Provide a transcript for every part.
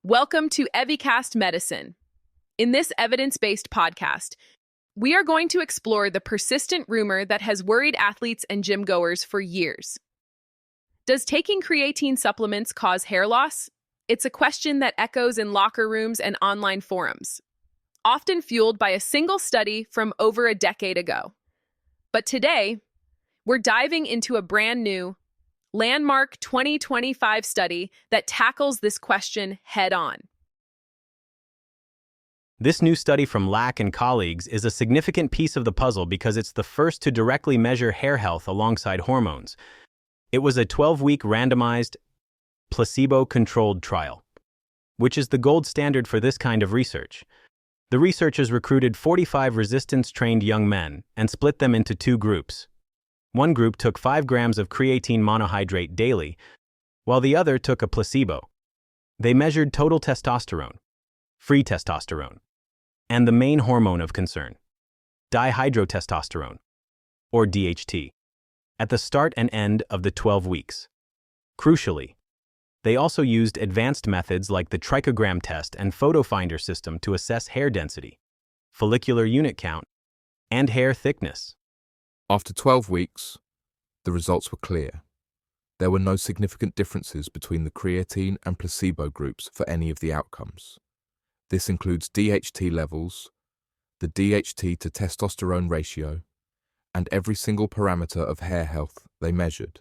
Welcome to Evi-Cast Medicine. In this evidence-based podcast, we are going to explore the persistent rumor that has worried athletes and gym goers for years. Does taking creatine supplements cause hair loss? It's a question that echoes in locker rooms and online forums, often fueled by a single study from over a decade ago. But today, we're diving into a brand new, landmark 2025 study that tackles this question head-on. This new study from Lack and colleagues is a significant piece of the puzzle because it's the first to directly measure hair health alongside hormones. It was a 12-week randomized, placebo-controlled trial, which is the gold standard for this kind of research. The researchers recruited 45 resistance-trained young men and split them into two groups. One group took 5 grams of creatine monohydrate daily, while the other took a placebo. They measured total testosterone, free testosterone, and the main hormone of concern, dihydrotestosterone, or DHT, at the start and end of the 12 weeks. Crucially, they also used advanced methods like the trichogram test and photo finder system to assess hair density, follicular unit count, and hair thickness. After 12 weeks, the results were clear. There were no significant differences between the creatine and placebo groups for any of the outcomes. This includes DHT levels, the DHT to testosterone ratio, and every single parameter of hair health they measured.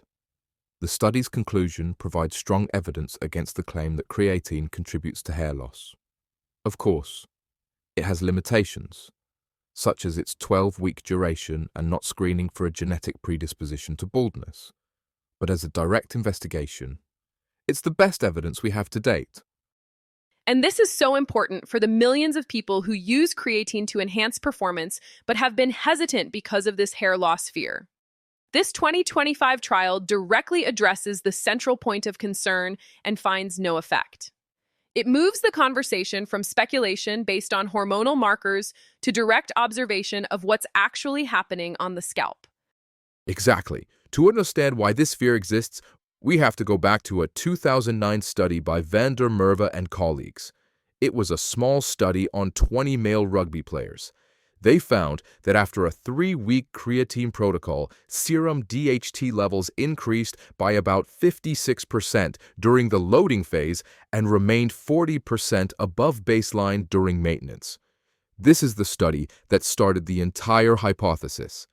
The study's conclusion provides strong evidence against the claim that creatine contributes to hair loss. Of course, it has limitations, such as its 12-week duration and not screening for a genetic predisposition to baldness. But as a direct investigation, it's the best evidence we have to date. And this is so important for the millions of people who use creatine to enhance performance but have been hesitant because of this hair loss fear. This 2025 trial directly addresses the central point of concern and finds no effect. It moves the conversation from speculation based on hormonal markers to direct observation of what's actually happening on the scalp. Exactly. To understand why this fear exists, we have to go back to a 2009 study by Van der Merwe and colleagues. It was a small study on 20 male rugby players. They found that after a 3-week creatine protocol, serum DHT levels increased by about 56% during the loading phase and remained 40% above baseline during maintenance. This is the study that started the entire hypothesis.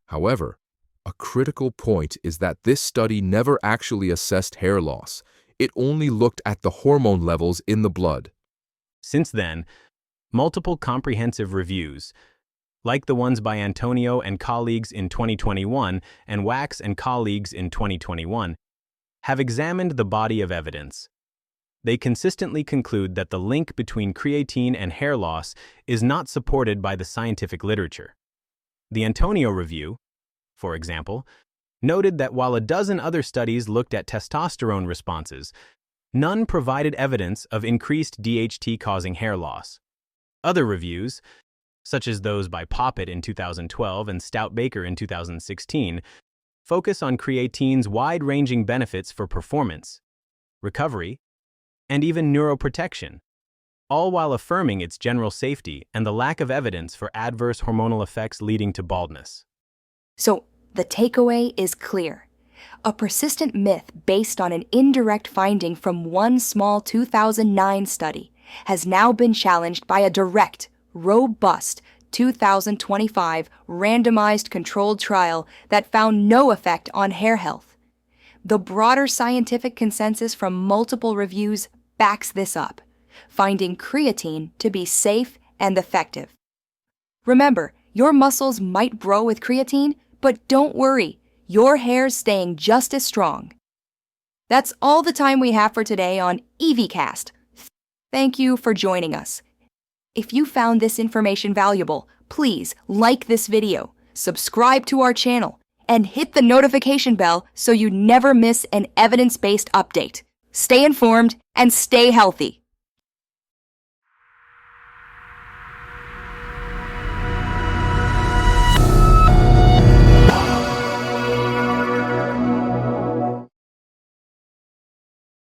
However, a critical point is that this study never actually assessed hair loss. It only looked at the hormone levels in the blood. Since then, multiple comprehensive reviews, like the ones by Antonio and colleagues in 2021 and Wax and colleagues in 2021, have examined the body of evidence. They consistently conclude that the link between creatine and hair loss is not supported by the scientific literature. The Antonio review, for example, noted that while a dozen other studies looked at testosterone responses, none provided evidence of increased DHT causing hair loss. Other reviews, such as those by Poppet in 2012 and Stout-Baker in 2016, focus on creatine's wide-ranging benefits for performance, recovery, and even neuroprotection, all while affirming its general safety and the lack of evidence for adverse hormonal effects leading to baldness. So, the takeaway is clear. A persistent myth based on an indirect finding from one small 2009 study has now been challenged by a direct, robust 2025 randomized controlled trial that found no effect on hair health. The broader scientific consensus from multiple reviews backs this up, finding creatine to be safe and effective. Remember, your muscles might grow with creatine, but don't worry, your hair's staying just as strong. That's all the time we have for today on Evi-Cast. Thank you for joining us. If you found this information valuable, please like this video, subscribe to our channel, and hit the notification bell so you never miss an evidence-based update. Stay informed and stay healthy.